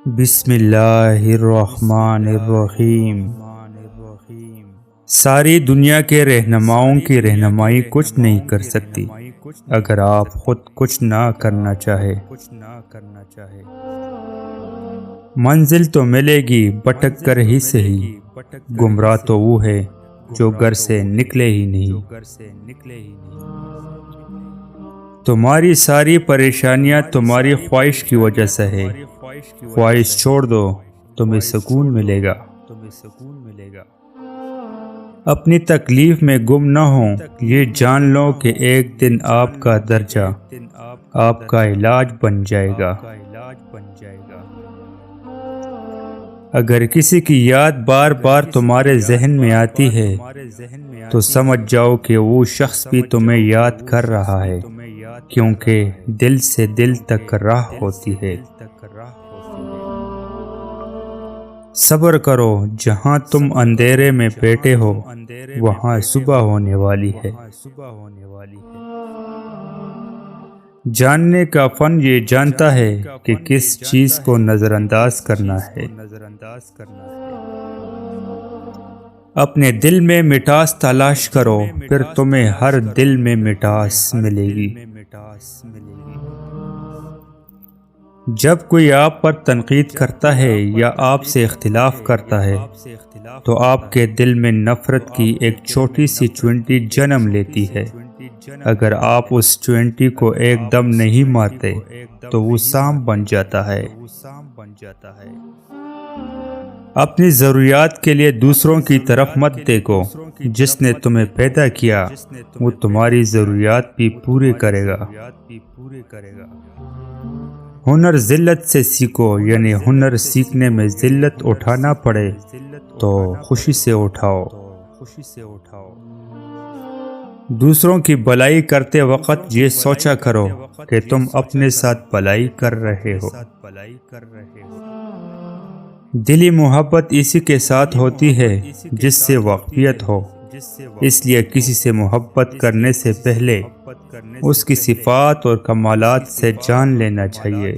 بسم اللہ الرحمن الرحیم۔ ساری دنیا کے رہنماؤں کی رہنمائی کچھ نہیں کر سکتی اگر آپ خود کچھ نہ کرنا چاہے۔ منزل تو ملے گی بھٹک کر ہی صحیح، گمراہ تو وہ ہے جو گھر سے نکلے ہی نہیں۔ تمہاری ساری پریشانیاں تمہاری خواہش کی وجہ سے ہے، خواہش چھوڑ دو، تمہیں سکون ملے گا۔ اپنی تکلیف میں گم نہ ہو، یہ جان لو کہ ایک دن آپ کا درجہ آپ کا علاج بن جائے گا۔ اگر کسی کی یاد بار بار تمہارے ذہن میں آتی ہے تو سمجھ جاؤ کہ وہ شخص بھی تمہیں یاد کر رہا ہے، کیونکہ دل سے دل تک راہ ہوتی ہے۔ صبر کرو، جہاں تم اندھیرے میں بیٹھے ہو وہاں صبح ہونے والی ہے۔ جاننے کا فن یہ جانتا ہے کہ کس چیز کو نظر انداز کرنا ہے۔ اپنے دل میں مٹاس تلاش کرو، پھر تمہیں ہر دل میں مٹاس ملے گی۔ جب کوئی آپ پر تنقید کرتا ہے یا آپ سے اختلاف کرتا ہے تو آپ کے دل میں نفرت کی ایک چھوٹی سی چونٹی جنم لیتی ہے۔ اگر آپ اس چونٹی کو ایک دم نہیں مارتے تو وہ سام بن جاتا ہے۔ اپنی ضروریات کے لیے دوسروں کی طرف مت دیکھو، جس نے تمہیں پیدا کیا وہ تمہاری ضروریات بھی پورے کرے گا۔ ہنر ذلت سے سیکھو، یعنی ہنر سیکھنے میں ذلت اٹھانا پڑے تو خوشی سے اٹھاؤ۔ دوسروں کی بھلائی کرتے وقت یہ سوچا کرو کہ تم اپنے ساتھ بھلائی کر رہے ہو۔ دلی محبت اسی کے ساتھ ہوتی ہے جس سے واقفیت ہو، اس لیے کسی سے محبت کرنے سے پہلے اس کی صفات اور کمالات سے جان لینا چاہیے۔